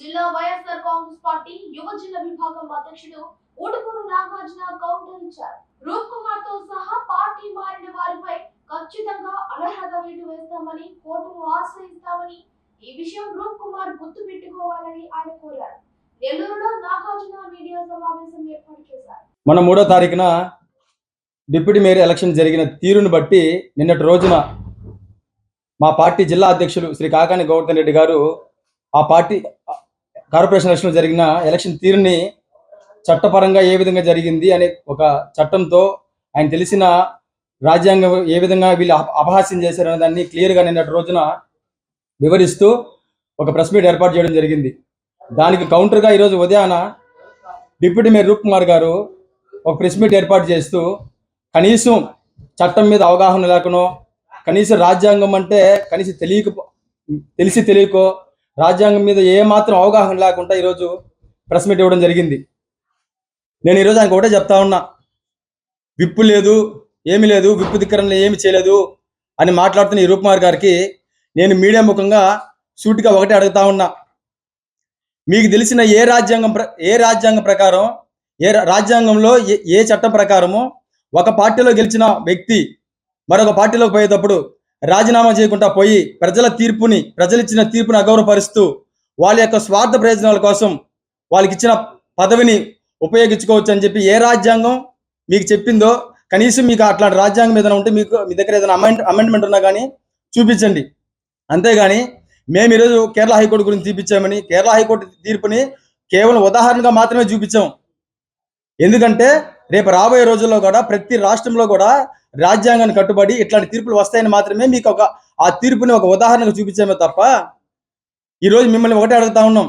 జిల్లా వైఎస్ఆర్ కాంగ్రెస్ పార్టీ యువ జిల్లా విభాగం అధ్యక్షుడు ఊటుకూరు నాగార్జున కౌంటర్ ఇచ్చారు. రూప్ కుమార్ తో సహా పార్టీ మారిన వారిపై ఖచ్చితంగా అనర్హత వేటు వేస్తామని, కోర్టును ఆశ్రయిస్తామని, ఈ విషయం రూప్ కుమార్ గుర్తు పెట్టుకోవాలని ఆయన కోరారు. నెల్లూరులో నాగార్జున మీడియా సమావేశం ఏర్పాటు చేశారు. మన 3వ తారీఖున డిప్యూటీ మేయర్ ఎలక్షన్ జరిగిన తీరును బట్టి నిన్నటి రోజున మా పార్టీ జిల్లా అధ్యక్షులు శ్రీ కాకాని గోవర్ధన్ రెడ్డి గారు ఆ పార్టీ కార్పొరేషన్ ఎలక్షన్ జరిగిన ఎలక్షన్ తీరుని చట్టపరంగా ఏ విధంగా జరిగింది అనే ఒక చట్టంతో ఆయన తెలిసిన రాజ్యాంగం ఏ విధంగా వీళ్ళు అపహాస్యం చేశారనే దాన్ని క్లియర్గా నిన్నటి రోజున వివరిస్తూ ఒక ప్రెస్ మీట్ ఏర్పాటు చేయడం జరిగింది. దానికి కౌంటర్గా ఈరోజు ఉదయాన డిప్యూటీ మేయర్ రూప్ కుమార్ గారు ఒక ప్రెస్ మీట్ ఏర్పాటు చేస్తూ కనీసం చట్టం మీద అవగాహన లేకనో, కనీసం రాజ్యాంగం అంటే కనీసం తెలిసి తెలియకో రాజ్యాంగం మీద ఏమాత్రం అవగాహన లేకుండా ఈరోజు ప్రెస్ మీట్ ఇవ్వడం జరిగింది. నేను ఈరోజు ఆయనకు ఒకటే చెప్తా ఉన్నా, విప్పు లేదు, ఏమీ లేదు, విప్పు ధిక్కరణ ఏమి చేయలేదు అని మాట్లాడుతున్న ఈ రూప్ కుమార్ గారికి నేను మీడియా ముఖంగా సూటిగా ఒకటే అడుగుతా ఉన్నా, మీకు తెలిసిన ఏ రాజ్యాంగం ప్రకారం, రాజ్యాంగంలో ఏ చట్టం ప్రకారము ఒక పార్టీలో గెలిచిన వ్యక్తి మరొక పార్టీలోకి పోయేటప్పుడు రాజీనామా చేయకుండా పోయి ప్రజలు ఇచ్చిన తీర్పుని అగౌరవపరుస్తూ వాళ్ళ యొక్క స్వార్థ ప్రయోజనాల కోసం వాళ్ళకి ఇచ్చిన పదవిని ఉపయోగించుకోవచ్చు అని చెప్పి ఏ రాజ్యాంగం మీకు చెప్పిందో కనీసం మీకు అట్లాంటి రాజ్యాంగం ఏదైనా ఉంటే మీ దగ్గర ఏదైనా అమెండ్మెంట్ ఉన్నా కానీ చూపించండి. అంతేగాని మేము ఈరోజు కేరళ హైకోర్టు గురించి చూపించామని కేరళ హైకోర్టు తీర్పుని కేవలం ఉదాహరణగా మాత్రమే చూపించాం. ఎందుకంటే రేపు రాబోయే రోజుల్లో కూడా ప్రతి రాష్ట్రంలో కూడా రాజ్యాంగాన్ని కట్టుబడి ఇట్లాంటి తీర్పులు వస్తాయని మాత్రమే మీకు ఆ తీర్పుని ఒక ఉదాహరణగా చూపించామే తప్ప ఈరోజు మిమ్మల్ని ఒకటే అడుగుతా ఉన్నాం,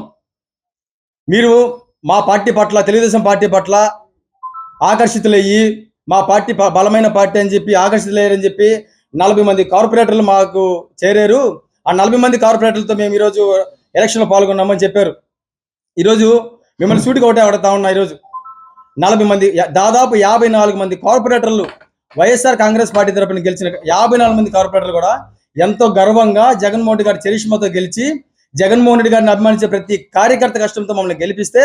మీరు మా పార్టీ పట్ల, తెలుగుదేశం పార్టీ పట్ల ఆకర్షితులయ్యి మా పార్టీ బలమైన పార్టీ అని చెప్పి ఆకర్షితులయ్యారని చెప్పి 40 మంది కార్పొరేటర్లు మాకు చేరారు. ఆ 40 మంది కార్పొరేటర్లతో మేము ఈరోజు ఎలక్షన్లో పాల్గొన్నామని చెప్పారు. ఈరోజు మిమ్మల్ని సూటిగా ఒకటే అడుగుతా ఉన్నా, ఈరోజు 40 మంది, దాదాపు 54 మంది కార్పొరేటర్లు వైఎస్ఆర్ కాంగ్రెస్ పార్టీ తరపున గెలిచిన 54 మంది కార్పొరేటర్లు కూడా ఎంతో గర్వంగా జగన్మోహన్ రెడ్డి గారి చరిష్మతో గెలిచి జగన్మోహన్ రెడ్డి గారిని అభిమానించే ప్రతి కార్యకర్త కష్టంతో మమ్మల్ని గెలిపిస్తే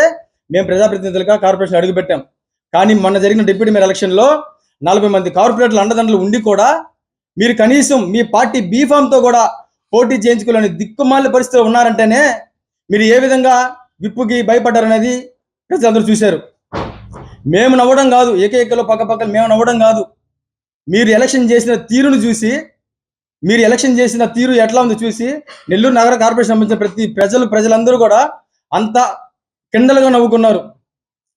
మేము ప్రజాప్రతినిధులుగా కార్పొరేషన్ అడుగుపెట్టాం. కానీ మొన్న జరిగిన డిప్యూటీ మేయర్ ఎలక్షన్లో 40 మంది కార్పొరేటర్లు అండదండలు ఉండి కూడా మీరు కనీసం మీ పార్టీ బీఫామ్తో కూడా పోటీ చేయించుకోలేని దిక్కుమాలిన పరిస్థితులు ఉన్నారంటేనే మీరు ఏ విధంగా విప్పుకి భయపడ్డారనేది ప్రజలందరూ చూశారు. మేము నవ్వడం కాదు, ఏకైకలో పక్కపక్కలు మేము నవ్వడం కాదు, మీరు ఎలక్షన్ చేసిన తీరును చూసి, మీరు ఎలక్షన్ చేసిన తీరు ఎట్లా ఉందో చూసి నెల్లూరు నగర కార్పొరేషన్ సంబంధించిన ప్రజలందరూ కూడా అంత కిండలుగా నవ్వుకున్నారు.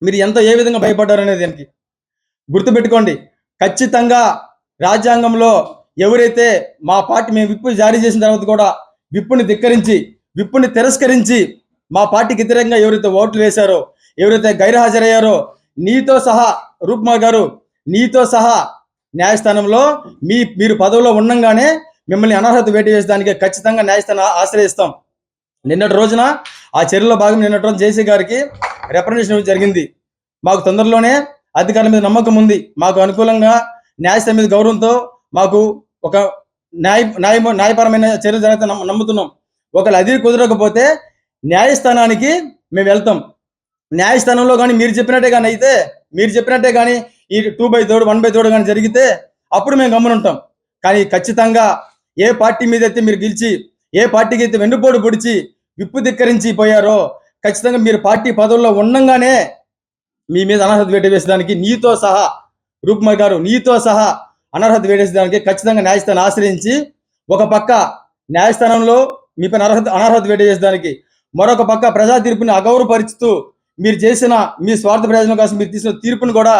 మీరు ఏ విధంగా భయపడ్డారు అనేది దానికి గుర్తుపెట్టుకోండి. ఖచ్చితంగా రాజ్యాంగంలో ఎవరైతే మా పార్టీ మేము విప్పు జారీ చేసిన తర్వాత కూడా విప్పుని ధిక్కరించి, విప్పుని తిరస్కరించి మా పార్టీకి వ్యతిరేకంగా ఎవరైతే ఓట్లు వేశారో, ఎవరైతే గైర్హాజరయ్యారో, నీతో సహా రూప్ కుమార్ గారు, నీతో సహా న్యాయస్థానంలో మీరు పదవిలో ఉండంగానే మిమ్మల్ని అనర్హత వేటు వేసేదానికి ఖచ్చితంగా న్యాయస్థానం ఆశ్రయిస్తాం. నిన్నటి రోజున ఆ చర్యలో భాగం నిన్నటి రోజు జేసీ గారికి రిప్రజెంటేషన్ జరిగింది. మాకు తొందరలోనే అధికారుల మీద నమ్మకం ఉంది, మాకు అనుకూలంగా న్యాయస్థానం మీద గౌరవంతో మాకు ఒక న్యాయపరమైన చర్యలు జరిగితే నమ్ముతున్నాం. ఒకవేళ అది కుదరకపోతే న్యాయస్థానానికి మేము వెళ్తాం. న్యాయస్థానంలో కానీ మీరు చెప్పినట్టే కానీ ఈ 2/3 1/3 కానీ జరిగితే అప్పుడు మేము గమనుంటాం. కానీ ఖచ్చితంగా ఏ పార్టీ మీద అయితే మీరు గెలిచి, ఏ పార్టీకి అయితే వెన్నుపోటు పొడిచి విప్పు ధిక్కరించి పోయారో ఖచ్చితంగా మీరు పార్టీ పదవుల్లో ఉండంగానే మీ మీద అనర్హత వేటు వేసేదానికి నీతో సహా రూప్ కుమార్ గారు, నీతో సహా అనర్హత వేటేసేదానికి ఖచ్చితంగా న్యాయస్థానం ఆశ్రయించి, ఒక పక్క న్యాయస్థానంలో మీపైన అనర్హత వేటు వేసేదానికి, మరొక పక్క ప్రజా తీర్పుని అగౌరవపరుచుతూ మీరు చేసిన మీ స్వార్థ ప్రయోజనం కోసం మీరు తీసిన తీర్పును కూడా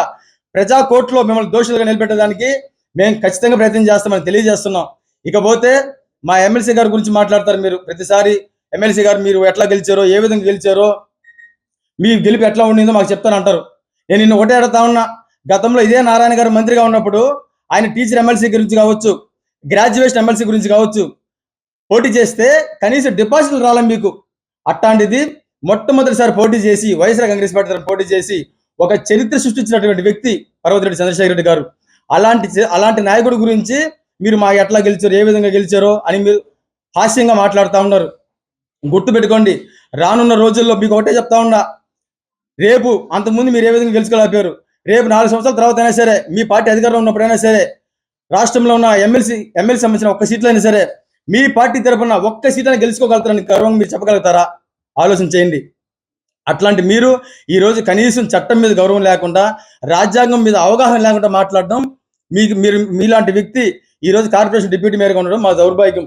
ప్రజా కోర్టులో మిమ్మల్ని దోషులుగా నిలబెట్టడానికి మేము ఖచ్చితంగా ప్రయత్నం చేస్తామని తెలియజేస్తున్నాం. ఇకపోతే మా ఎమ్మెల్సీ గారి గురించి మాట్లాడతారు మీరు ప్రతిసారి. ఎమ్మెల్సీ గారు మీరు ఎట్లా గెలిచారో, ఏ విధంగా గెలిచారో, మీ గెలుపు ఎట్లా ఉండిందో మాకు చెప్తానంటారు. నేను నిన్ను ఒకటే అడుగుతా ఉన్నా, గతంలో ఇదే నారాయణ గారు మంత్రిగా ఉన్నప్పుడు ఆయన టీచర్ ఎమ్మెల్సీ గురించి కావచ్చు, గ్రాడ్యుయేషన్ ఎమ్మెల్సీ గురించి కావచ్చు పోటీ చేస్తే కనీసం డిపాజిట్లు రాలం మీకు. అట్లాంటిది మొట్టమొదటిసారి పోటీ చేసి వైఎస్ఆర్ కాంగ్రెస్ పార్టీ తరఫున పోటీ చేసి ఒక చరిత్ర సృష్టించినటువంటి వ్యక్తి పర్వతిరెడ్డి చంద్రశేఖర్ రెడ్డి గారు. అలాంటి నాయకుడి గురించి మీరు మా ఎట్లా గెలిచారు, ఏ విధంగా గెలిచారో అని మీరు హాస్యంగా మాట్లాడుతూ ఉన్నారు. గుర్తుపెట్టుకోండి. రానున్న రోజుల్లో మీకు ఒకటే చెప్తా ఉన్నా, రేపు అంతకుముందు మీరు ఏ విధంగా గెలుచుకోలేకపోయారు, రేపు 4 సంవత్సరాల తర్వాత అయినా సరే, మీ పార్టీ అధికారంలో ఉన్నప్పుడైనా సరే, రాష్ట్రంలో ఉన్న ఎమ్మెల్సీ సంబంధించిన ఒక్క సీట్లు అయినా సరే మీ పార్టీ తరఫున ఒక్క సీట్ అయినా గెలుచుకోగలుగుతారని గర్వంగా మీరు చెప్పగలుగుతారా? ఆలోచన చేయండి. అట్లాంటి మీరు ఈరోజు కనీసం చట్టం మీద గౌరవం లేకుండా, రాజ్యాంగం మీద అవగాహన లేకుండా మాట్లాడడం, మీలాంటి వ్యక్తి ఈరోజు కార్పొరేషన్ డిప్యూటీ మేయర్గా ఉండడం మా దౌర్భాగ్యం.